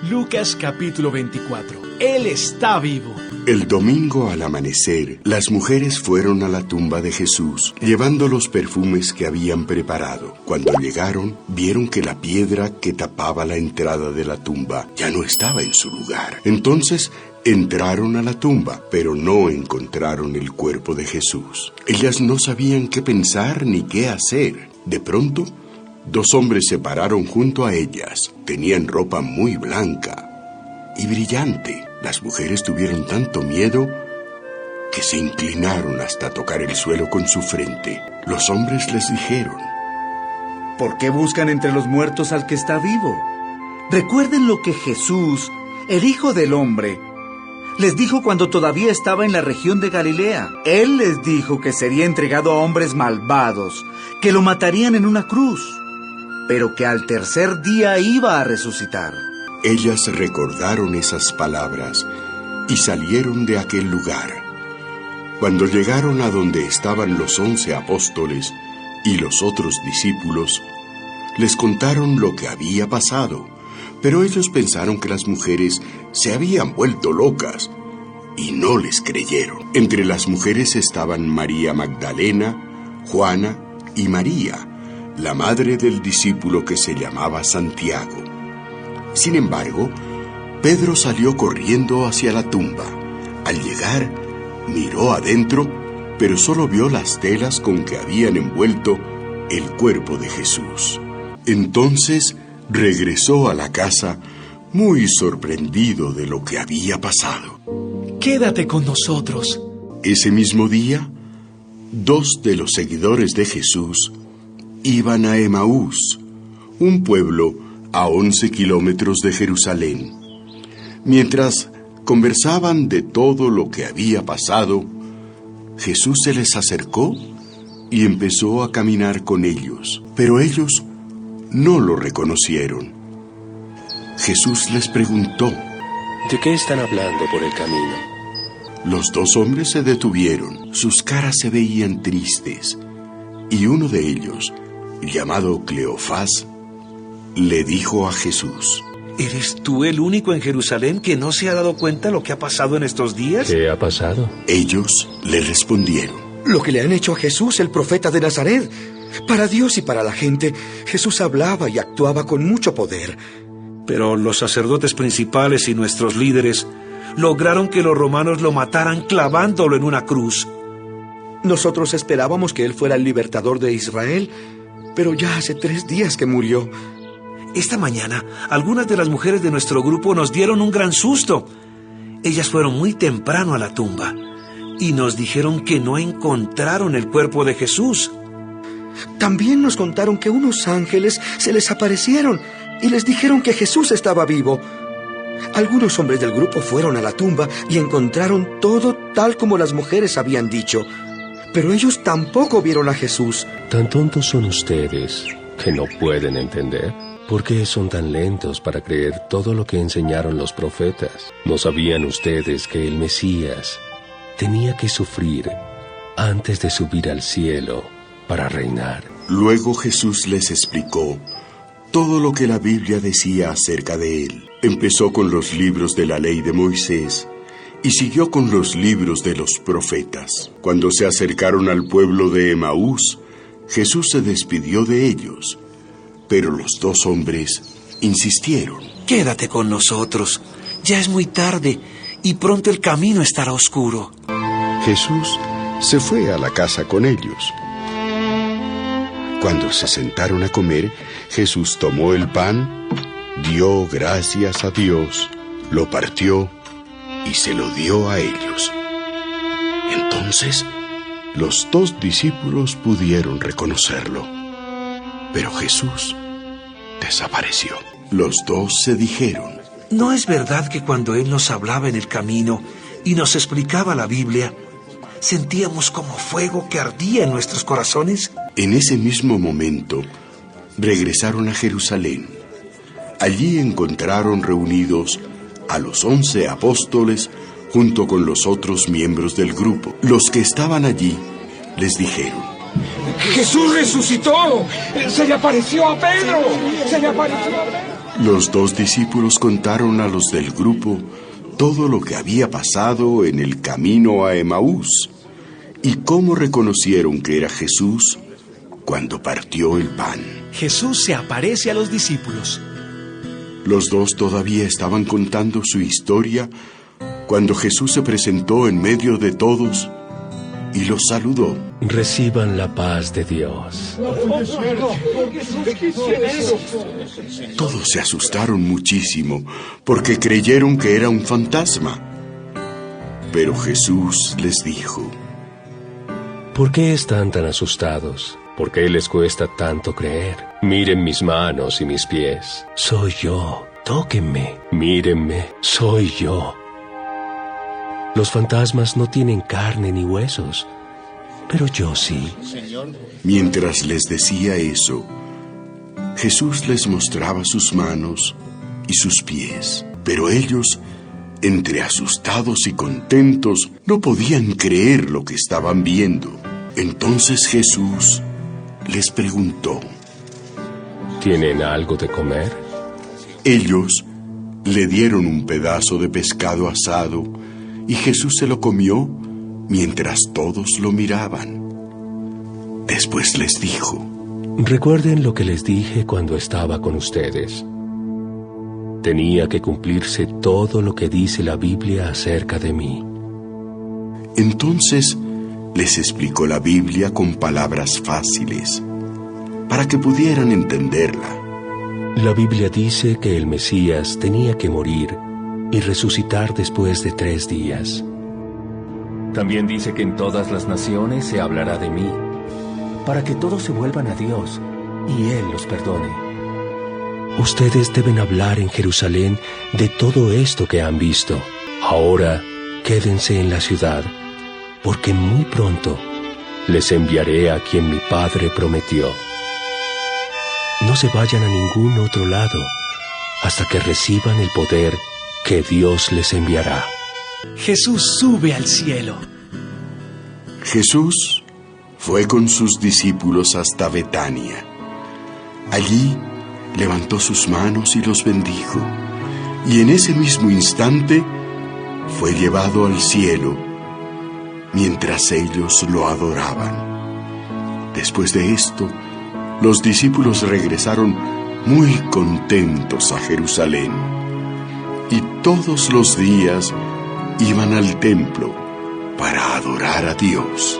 Lucas capítulo 24. Él está vivo. El domingo al amanecer, las mujeres fueron a la tumba de Jesús, llevando los perfumes que habían preparado. Cuando llegaron, vieron que la piedra que tapaba la entrada de la tumba ya no estaba en su lugar. Entonces entraron a la tumba, pero no encontraron el cuerpo de Jesús. Ellas no sabían qué pensar ni qué hacer. De pronto, dos hombres se pararon junto a ellas. Tenían ropa muy blanca y brillante. Las mujeres tuvieron tanto miedo que se inclinaron hasta tocar el suelo con su frente. Los hombres les dijeron: ¿por qué buscan entre los muertos al que está vivo? Recuerden lo que Jesús, el Hijo del Hombre, les dijo cuando todavía estaba en la región de Galilea. Él les dijo que sería entregado a hombres malvados, que lo matarían en una cruz, pero que al tercer día iba a resucitar. Ellas recordaron esas palabras y salieron de aquel lugar. Cuando llegaron a donde estaban los 11 apóstoles y los otros discípulos, les contaron lo que había pasado, pero ellos pensaron que las mujeres se habían vuelto locas y no les creyeron. Entre las mujeres estaban María Magdalena, Juana y María, la madre del discípulo que se llamaba Santiago. Sin embargo, Pedro salió corriendo hacia la tumba. Al llegar, miró adentro, pero solo vio las telas con que habían envuelto el cuerpo de Jesús. Entonces regresó a la casa muy sorprendido de lo que había pasado. Quédate con nosotros. Ese mismo día, dos de los seguidores de Jesús iban a Emaús, un pueblo a 11 kilómetros de Jerusalén. Mientras conversaban de todo lo que había pasado, Jesús se les acercó y empezó a caminar con ellos, pero ellos no lo reconocieron. Jesús les preguntó: ¿de qué están hablando por el camino? Los dos hombres se detuvieron, sus caras se veían tristes, y uno de ellos, llamado Cleofás, le dijo a Jesús: ¿eres tú el único en Jerusalén que no se ha dado cuenta de lo que ha pasado en estos días? ¿Qué ha pasado? Ellos le respondieron: lo que le han hecho a Jesús, el profeta de Nazaret. Para Dios y para la gente, Jesús hablaba y actuaba con mucho poder. Pero los sacerdotes principales y nuestros líderes lograron que los romanos lo mataran clavándolo en una cruz. Nosotros esperábamos que él fuera el libertador de Israel, pero ya hace 3 días que murió. Esta mañana, algunas de las mujeres de nuestro grupo nos dieron un gran susto. Ellas fueron muy temprano a la tumba y nos dijeron que no encontraron el cuerpo de Jesús. También nos contaron que unos ángeles se les aparecieron y les dijeron que Jesús estaba vivo. Algunos hombres del grupo fueron a la tumba y encontraron todo tal como las mujeres habían dicho, pero ellos tampoco vieron a Jesús. ¿Tan tontos son ustedes que no pueden entender? ¿Por qué son tan lentos para creer todo lo que enseñaron los profetas? ¿No sabían ustedes que el Mesías tenía que sufrir antes de subir al cielo para reinar? Luego Jesús les explicó todo lo que la Biblia decía acerca de él. Empezó con los libros de la ley de Moisés y siguió con los libros de los profetas. Cuando se acercaron al pueblo de Emaús, Jesús se despidió de ellos, pero los dos hombres insistieron: Quédate con nosotros, ya es muy tarde y pronto el camino estará oscuro. Jesús se fue a la casa con ellos. Cuando se sentaron a comer, Jesús tomó el pan, dio gracias a Dios, lo partió y se lo dio a ellos. Entonces, los dos discípulos pudieron reconocerlo, pero Jesús desapareció. Los dos se dijeron: ¿no es verdad que cuando Él nos hablaba en el camino y nos explicaba la Biblia, sentíamos como fuego que ardía en nuestros corazones? En ese mismo momento, regresaron a Jerusalén. Allí encontraron reunidos a los 11 apóstoles junto con los otros miembros del grupo. Los que estaban allí les dijeron: ¡Jesús resucitó! ¡Se le apareció a Pedro! ¡Se le apareció a Pedro! Los dos discípulos contaron a los del grupo todo lo que había pasado en el camino a Emaús y cómo reconocieron que era Jesús cuando partió el pan. Jesús se aparece a los discípulos. Los dos todavía estaban contando su historia cuando Jesús se presentó en medio de todos y los saludó. Reciban la paz de Dios. Todos se asustaron muchísimo porque creyeron que era un fantasma. Pero Jesús les dijo: ¿Por qué están tan asustados? ¿Por qué les cuesta tanto creer? Miren mis manos y mis pies. Soy yo. Tóquenme. Mírenme. Soy yo. Los fantasmas no tienen carne ni huesos, pero yo sí. Mientras les decía eso, Jesús les mostraba sus manos y sus pies. Pero ellos, entre asustados y contentos, no podían creer lo que estaban viendo. Entonces Jesús les preguntó: ¿Tienen algo de comer? Ellos le dieron un pedazo de pescado asado y Jesús se lo comió mientras todos lo miraban. Después les dijo: Recuerden lo que les dije cuando estaba con ustedes. Tenía que cumplirse todo lo que dice la Biblia acerca de mí. Entonces les explicó la Biblia con palabras fáciles, para que pudieran entenderla. La Biblia dice que el Mesías tenía que morir y resucitar después de 3 días. También dice que en todas las naciones se hablará de mí, para que todos se vuelvan a Dios y Él los perdone. Ustedes deben hablar en Jerusalén de todo esto que han visto. Ahora, quédense en la ciudad, porque muy pronto les enviaré a quien mi Padre prometió. No se vayan a ningún otro lado hasta que reciban el poder que Dios les enviará. Jesús sube al cielo. Jesús fue con sus discípulos hasta Betania. Allí levantó sus manos y los bendijo, y en ese mismo instante fue llevado al cielo mientras ellos lo adoraban. Después de esto, los discípulos regresaron muy contentos a Jerusalén, y todos los días iban al templo para adorar a Dios.